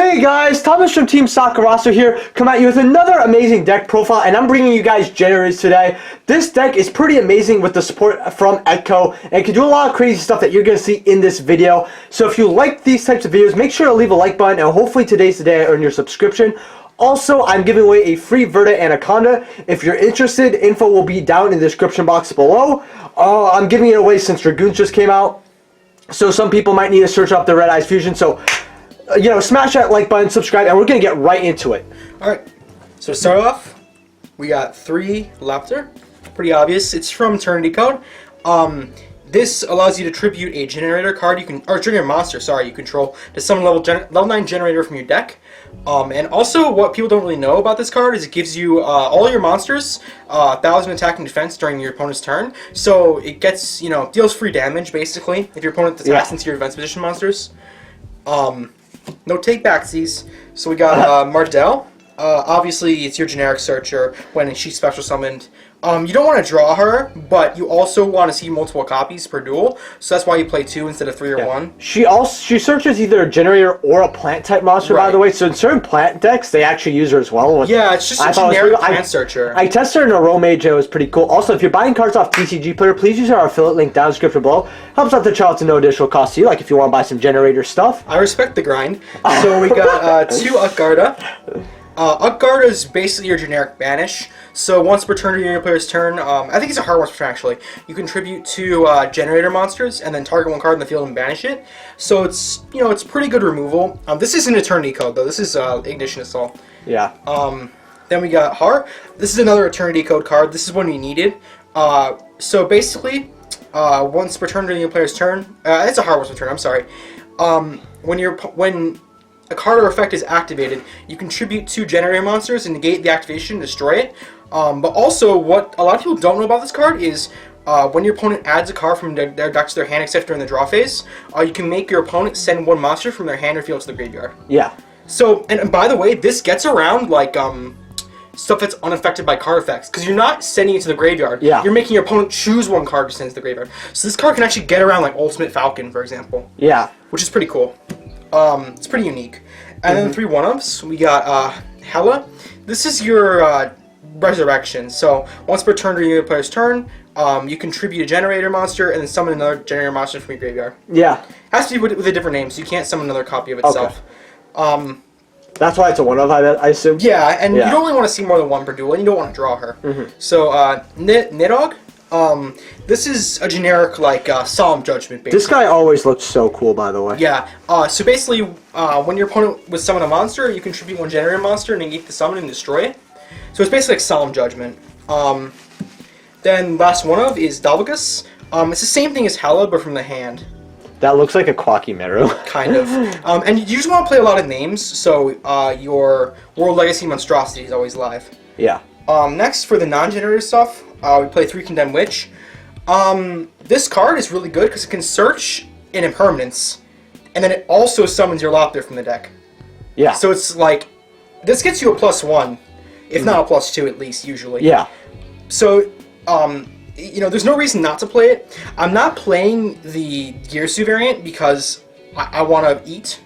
Hey guys, Thomas from Team Sakurasu here, come at you with another amazing deck profile, and I'm bringing you guys Generators today. This deck is pretty amazing with the support from Echo, and it can do a lot of crazy stuff that you're going to see in this video. So if you like these types of videos, make sure to leave a like button, and hopefully today's the day I earn your subscription. Also, I'm giving away a free Verta Anaconda. If you're interested, info will be down in the description box below. I'm giving it away since Dragoons just came out, so some people might need to search up the Red Eyes Fusion, so smash that like button, subscribe, and we're going to get right into it. Alright, so to start off, we got 3 Lapter. Pretty obvious. It's from Eternity Code. This allows you to tribute a Generator card, or trigger a monster, you control, to summon level 9 Generator from your deck. And also, what people don't really know about this card is it gives you all your monsters 1,000 attack and defense during your opponent's turn. So it gets, deals free damage, basically, if your opponent attacks into your defense position monsters. No take-backsies. So we got Mardell. Obviously, it's your generic searcher when she's special summoned. You don't want to draw her, but you also want to see multiple copies per duel. So that's why you play 2 instead of 3 or 1. She searches either a generator or a plant type monster, by the way. So in certain plant decks, they actually use her as well. Yeah, it's just a generic plant searcher. I tested her in a Row Mage, and it was pretty cool. Also, if you're buying cards off TCG Player, please use our affiliate link down in the description below. Helps out the channel to no additional cost to you, like if you want to buy some generator stuff. I respect the grind. So we got 2 Utgarda. Utgarda is basically your generic banish. So once per turn during your player's turn, I think it's a hard once per turn actually, you contribute 2 generator monsters and then target 1 card in the field and banish it. So it's it's pretty good removal. This isn't Eternity Code though. This is Ignition Assault. Yeah. Then we got Har. This is another Eternity Code card. This is one you needed. So basically, once per turn during your player's turn, it's a hard once per turn. I'm sorry. When a card or effect is activated, you contribute 2 generator monsters and negate the activation and destroy it. But also, what a lot of people don't know about this card is when your opponent adds a card from their deck to their hand, except during the draw phase, you can make your opponent send 1 monster from their hand or field to the graveyard. Yeah. So, and by the way, this gets around like stuff that's unaffected by card effects, because you're not sending it to the graveyard. Yeah. You're making your opponent choose 1 card to send to the graveyard. So this card can actually get around like Ultimate Falcon, for example. Yeah. Which is pretty cool. It's pretty unique. And then 3 one-ups. We got Hela. This is your resurrection. So once per turn during your player's turn, you contribute a generator monster and then summon another generator monster from your graveyard. Yeah. Has to be with a different name, so you can't summon another copy of itself. Okay. That's why it's a one-of, I assume. Yeah, and you don't really want to see more than 1 per duel, and you don't want to draw her. So Nidhogg. This is a generic, like, Solemn Judgment, basically. This guy always looks so cool, by the way. Yeah, so basically, when your opponent would summon a monster, you contribute 1 generator monster and negate the summon and destroy it. So it's basically like Solemn Judgment. Then last one of is Dalvagus. It's the same thing as Hela, but from the hand. That looks like a Quacky Meru. Kind of. And you just want to play a lot of names, so your World Legacy Monstrosity is always live. Yeah. Next, for the non-generator stuff, we play 3 Condemned Witch. This card is really good because it can search an impermanence, and then it also summons your Lapter from the deck. Yeah. So it's like, this gets you a +1, if not a +2 at least, usually. Yeah. So, there's no reason not to play it. I'm not playing the Gearsu variant because I want to eat.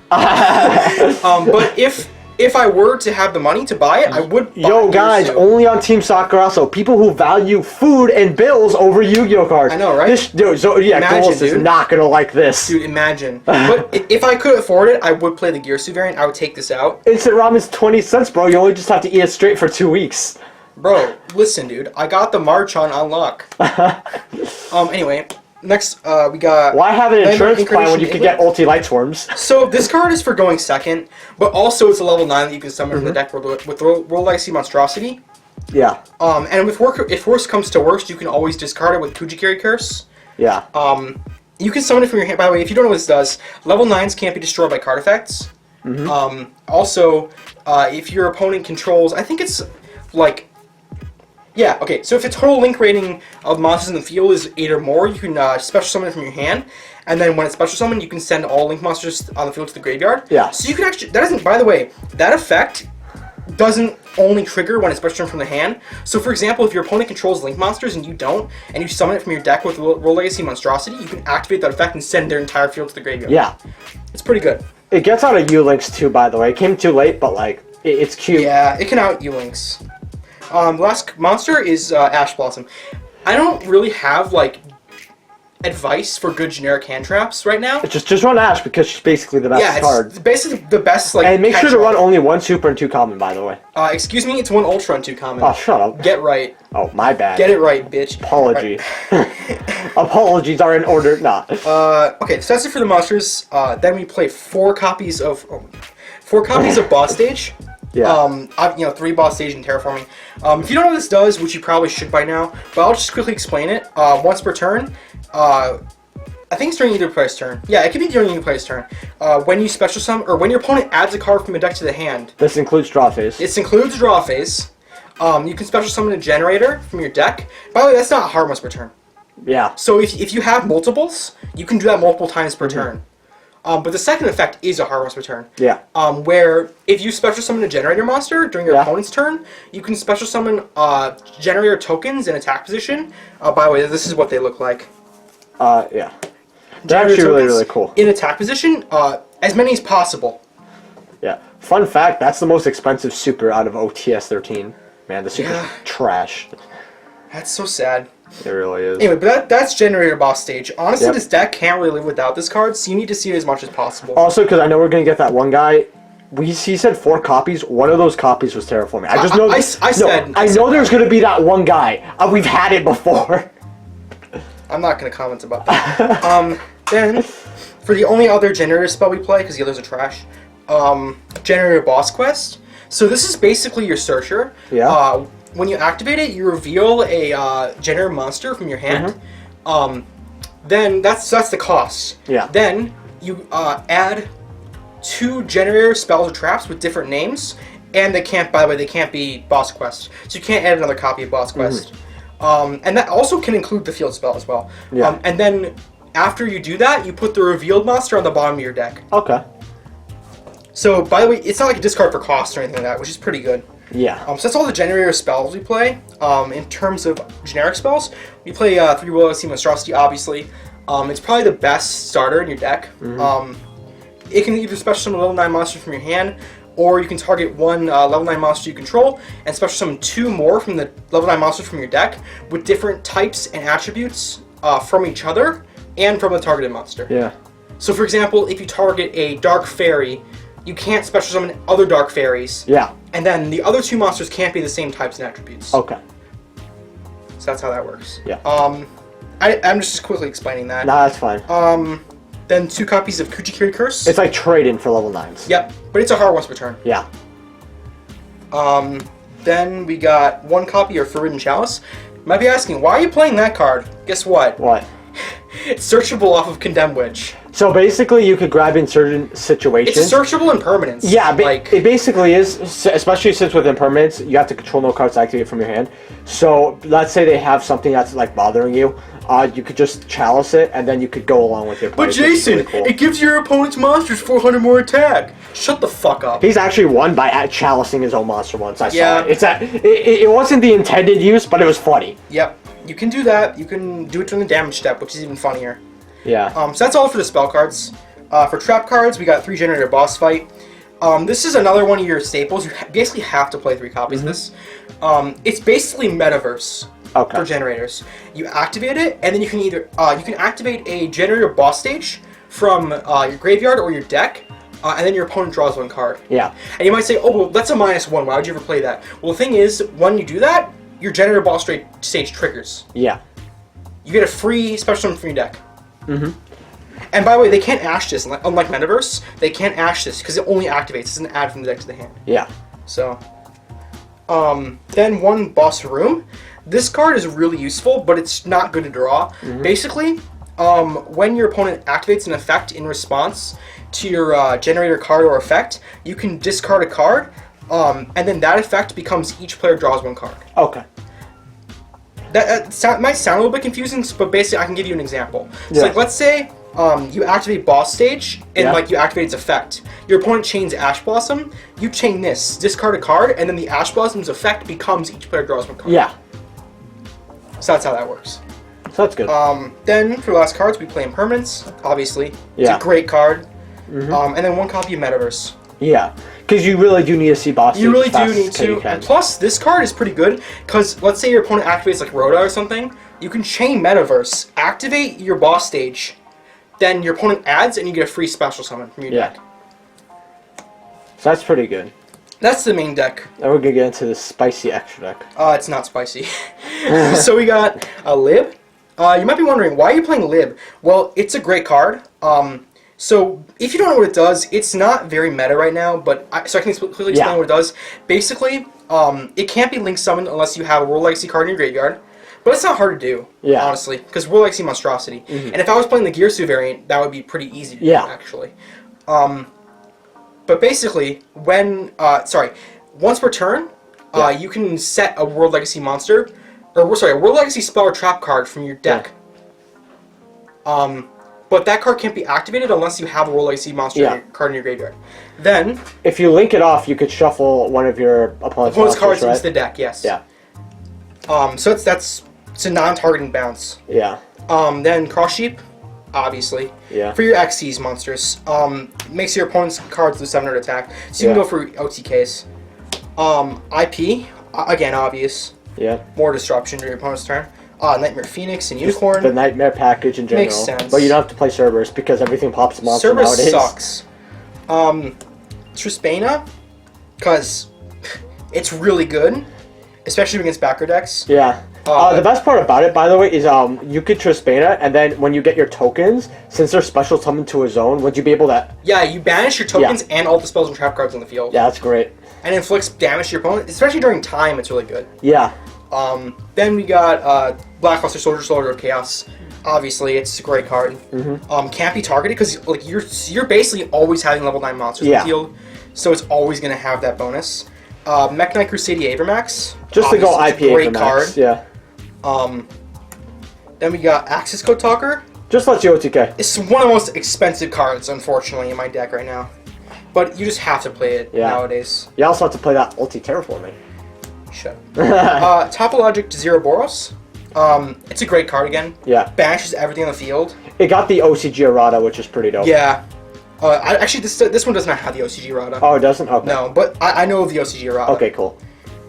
But if I were to have the money to buy it, I would buy Yo, guys, only on Team Sakurasu. People who value food and bills over Yu-Gi-Oh cards. I know, right? Golos is not going to like this. Dude, imagine. But if I could afford it, I would play the Gearsu variant. I would take this out. Instant ramen's 20 cents, bro. You only just have to eat it straight for 2 weeks. Bro, listen, dude. I got the March on unlock. Anyway, next we got... Why have an insurance plan when you can get ulti light swarms? So this card is for going second, but also it's a level 9 that you can summon from the deck with World Legacy Monstrosity. Yeah. And if worst comes to worst, you can always discard it with Kujikiri Curse. Yeah. You can summon it from your hand. By the way, if you don't know what this does, level 9s can't be destroyed by card effects. Also, if your opponent controls, I think it's like... Yeah, okay, so if the total link rating of monsters in the field is 8 or more, you can special summon it from your hand, and then when it's special summoned, you can send all link monsters on the field to the graveyard. Yeah. So you can actually, that doesn't, by the way, that effect doesn't only trigger when it's special summoned from the hand. So for example, if your opponent controls link monsters and you don't, and you summon it from your deck with World Legacy Monstrosity, you can activate that effect and send their entire field to the graveyard. Yeah. It's pretty good. It gets out of U-Links too, by the way. It came too late, but like it's cute. Yeah, it can out U-Links. Last monster is Ash Blossom. I don't really have like advice for good generic hand traps right now. Just run Ash because she's basically the best card. It's basically the best like. And make sure to run only 1 super and 2 common, by the way. Excuse me, it's 1 ultra and 2 common. Oh, shut up. Get right. Oh, my bad. Get it right, bitch. Apology. Right. Apologies are in order. Nah. Okay, so that's it for the monsters. Then we play 4 copies of boss stage. Yeah. 3 boss stage and terraforming. If you don't know what this does, which you probably should by now, but I'll just quickly explain it. Once per turn, I think it's during either player's turn. Yeah, it can be during either player's turn. When you special summon, or when your opponent adds a card from a deck to the hand. This includes draw phase. This includes draw phase. You can special summon a Generaider from your deck. By the way, that's not hard once per turn. Yeah. So if you have multiples, you can do that multiple times per turn. But the second effect is a hard once per turn. Yeah. Where if you special summon a Generaider monster during your opponent's turn, you can special summon Generaider tokens in attack position. By the way, this is what they look like. Yeah. They're actually really cool. In attack position, as many as possible. Yeah. Fun fact, that's the most expensive super out of OTS 13. Man, the super's trash. That's so sad. It really is. Anyway, but that's Generaider boss stage. Honestly, this deck can't really live without this card, so you need to see it as much as possible. Also, because I know we're going to get that one guy, he said 4 copies. One of those copies was terraforming. I just know. I know there's going to be that one guy. We've had it before. I'm not going to comment about that. Then, for the only other Generator spell we play, because the others are trash, Generator Boss Quest. So this is basically your Searcher. Yeah. When you activate it, you reveal a Generator monster from your hand. Then that's the cost. Yeah. Then you add 2 Generator spells or traps with different names, and they can't. By the way, they can't be Boss Quest. So you can't add another copy of Boss Quest. And that also can include the field spell as well. Yeah. And then after you do that, you put the revealed monster on the bottom of your deck. Okay. So, by the way, it's not like a discard for cost or anything like that, which is pretty good. Yeah. So that's all the Generator spells we play. In terms of generic spells, we play 3 Will of Sea Monstrosity, obviously. It's probably the best starter in your deck. It can either special summon a level 9 monster from your hand, or you can target 1 level 9 monster you control, and special summon 2 more from the level 9 monsters from your deck, with different types and attributes from each other, and from the targeted monster. Yeah. So for example, if you target a Dark Fairy, you can't special summon other Dark Fairies. Yeah. And then the other 2 monsters can't be the same types and attributes. Okay. So that's how that works. Yeah. I'm just quickly explaining that. Nah, that's fine. Then 2 copies of Kuchikiri Curse. It's like trading for level 9s. Yep, but it's a hard once per turn. Yeah. Then we got 1 copy of Forbidden Chalice. You might be asking, why are you playing that card? Guess what? What? It's searchable off of Condemned Witch. So basically, you could grab in certain situations. It's searchable in permanence. Yeah, it basically is, especially since with impermanence, you have to control no cards to activate from your hand. So let's say they have something that's like bothering you. You could just chalice it, and then you could go along with your play. But Jason, really cool. It gives your opponent's monsters 400 more attack. Shut the fuck up. He's actually won by chalicing his own monster once. I saw it. It's it wasn't the intended use, but it was funny. Yep. You can do that. You can do it during the damage step, which is even funnier. Yeah. So that's all for the spell cards. For trap cards, we got 3 Generator Boss Fight. This is another one of your staples. You basically have to play 3 copies of this. It's basically Metaverse for Generators. You activate it, and then you can either you can activate a Generator Boss Stage from your graveyard or your deck, and then your opponent draws 1 card. Yeah. And you might say, oh, well, that's a -1. Why would you ever play that? Well, the thing is, when you do that, your Generator Boss Stage triggers. Yeah. You get a free special summon from your deck. And by the way, they can't ash this. Unlike Metaverse, they can't ash this because it only activates. It's an add from the deck to the hand. Yeah. So, then 1 Boss Room. This card is really useful, but it's not good to draw. Basically, when your opponent activates an effect in response to your Generator card or effect, you can discard a card, and then that effect becomes each player draws 1 card. Okay. That might sound a little bit confusing, but basically I can give you an example. So like, let's say you activate Boss Stage, and like you activate its effect. Your opponent chains Ash Blossom, you chain this, discard a card, and then the Ash Blossom's effect becomes each player draws 1 card. Yeah. So that's how that works. So that's good. Then for the last cards, we play Impermanence, obviously. Yeah. It's a great card. and then 1 copy of Metaverse. Yeah, because you really do need to see boss. You really do need to. And plus, this card is pretty good because let's say your opponent activates like Rhoda or something, you can chain Metaverse, activate your boss stage, then your opponent adds, and you get a free special summon from your deck. So that's pretty good. That's the main deck. Now we're gonna get into the spicy extra deck. It's not spicy. So we got a Lib. You might be wondering, why are you playing Lib? Well, it's a great card. So if you don't know what it does, it's not very meta right now, but so I can quickly explain what it does. Basically, it can't be link summoned unless you have a World Legacy card in your graveyard. But it's not hard to do, honestly, because World Legacy Monstrosity. And if I was playing the Gearsu variant, that would be pretty easy to do, actually. But basically, when once per turn, you can set a World Legacy monster, or sorry, a World Legacy spell or trap card from your deck. But that card can't be activated unless you have a World Legacy monster card in your graveyard. Then, if you link it off, you could shuffle one of your opponent's cards right? into the deck. Yes. Yeah. So it's a non-targeting bounce. Yeah. Then Cross Sheep, obviously. Yeah. For your Xyz monsters, makes your opponent's cards lose 700 attack. So you can go for OTKs. IP, again obvious. Yeah. More disruption during your opponent's turn. Nightmare Phoenix and Unicorn. The Nightmare package in general. Makes sense. But you don't have to play Cerberus because everything pops monster Cerberus nowadays. sucks. Trispana, because it's really good, especially against backer decks. Yeah. The best part about it, by the way, is you could Trispana, and then when you get your tokens, since they're special summoned to a zone, would you be able to... Yeah, you banish your tokens and all the spells and trap cards on the field. Yeah, that's great. And inflicts damage to your opponent, especially during time, it's really good. Yeah. Then we got Blackluster Soldier of Chaos. Obviously, it's a great card. Can't be targeted because like you're basically always having level 9 monsters in the field, so it's always going to have that bonus. Mech Knight Crusadia Avermax. Just to go IPA great Avermax, card. Yeah. Then we got Axis Code Talker. Just lets you OTK. It's one of the most expensive cards, unfortunately, in my deck right now. But you just have to play it nowadays. You also have to play that ulti terraforming. Shut up. Topologic Zero Boros. It's a great card again. Yeah. Banishes everything on the field. It got the OCG errata, which is pretty dope. Yeah. Actually, this one does not have the OCG errata. Oh, it doesn't? Okay. No, but I know of the OCG errata. Okay, cool.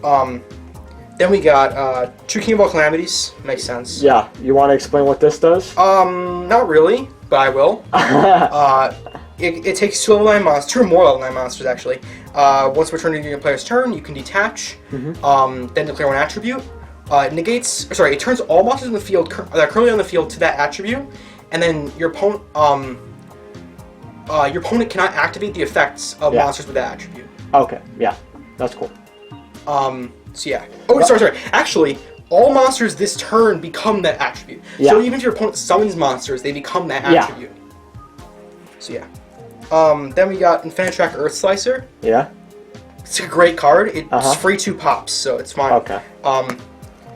Then we got True King of All Calamities. Makes sense. Yeah. You want to explain what this does? Not really, but I will. It takes 2 level 9 monsters, 2 or more level 9 monsters actually. Once returning to your player's turn, you can detach, then declare 1 attribute. It turns all monsters in the field that are currently on the field to that attribute, and then your opponent cannot activate the effects of monsters with that attribute. Okay, yeah, that's cool. So yeah. Oh, sorry. Actually, all monsters this turn become that attribute. Yeah. So even if your opponent summons monsters, they become that attribute. So yeah. Then we got Infinite Track Earth Slicer. Yeah. It's a great card. It's free 2 pops, so it's fine. Okay.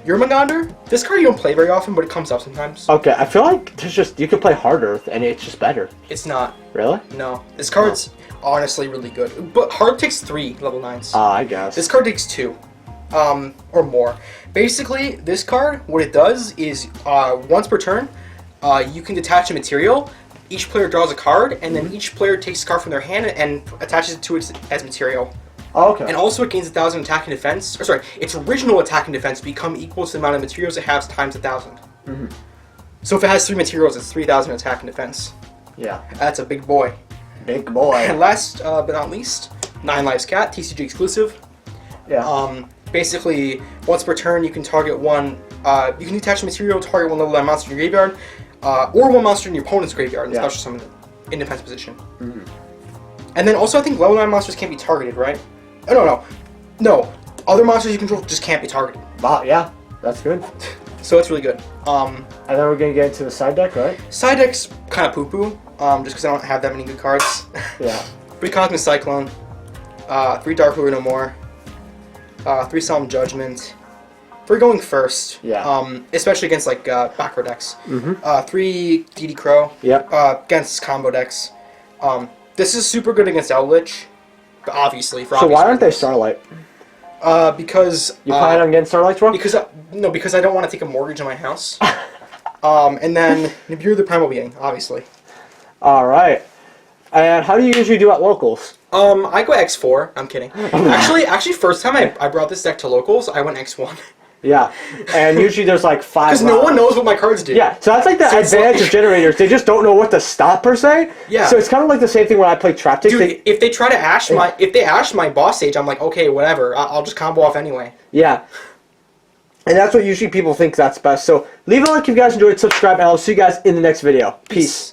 Jurmungandr. This card you don't play very often, but it comes up sometimes. Okay, I feel like there's just you can play Hard Earth and it's just better. It's not. Really? No. This card's honestly really good. But Hard takes 3 level 9s. I guess. This card takes 2. Or more. Basically, this card, what it does is once per turn, you can detach a material. Each player draws a card, and then each player takes a card from their hand and attaches it to it as material. Oh, okay. And also it gains 1,000 attack and defense. Or sorry, its original attack and defense become equal to the amount of materials it has times 1,000. So if it has 3 materials, it's 3,000 attack and defense. Yeah. That's a big boy. Big boy. And last but not least, 9 Lives Cat, TCG exclusive. Yeah. Basically, once per turn, you can target one. You can detach a material, target 1 level 9 monster in your graveyard, or 1 monster in your opponent's graveyard, and special summon it in defense position. And then also, I think level 9 monsters can't be targeted, right? Oh, no. Other monsters you control just can't be targeted. Wow, yeah, that's good. So it's really good. And then we're gonna get into the side deck, right? Side deck's kind of poo-poo, just because I don't have that many good cards. Yeah. 3 Cosmic Cyclone, 3 Dark Ruler No More, 3 Solemn Judgment. For going first, especially against like backer decks, 3 DD Crow, against combo decks. This is super good against Eldritch, obviously. So why aren't they Starlight? Because you plan on getting Starlights, bro? Because I don't want to take a mortgage on my house. And then you're the Primal Being, obviously. All right. And how do you usually do at locals? I go X4. I'm kidding. Actually, first time I brought this deck to locals, I went X1. Yeah, and usually there's like 5 Because no one knows what my cards do. Yeah, so that's like the advantage of generators. They just don't know what to stop per se. Yeah. So it's kind of like the same thing when I play Traptic. Dude, if they try to if they ash my boss stage, I'm like, okay, whatever. I'll just combo off anyway. Yeah. And that's what usually people think that's best. So leave a like if you guys enjoyed, subscribe, and I'll see you guys in the next video. Peace.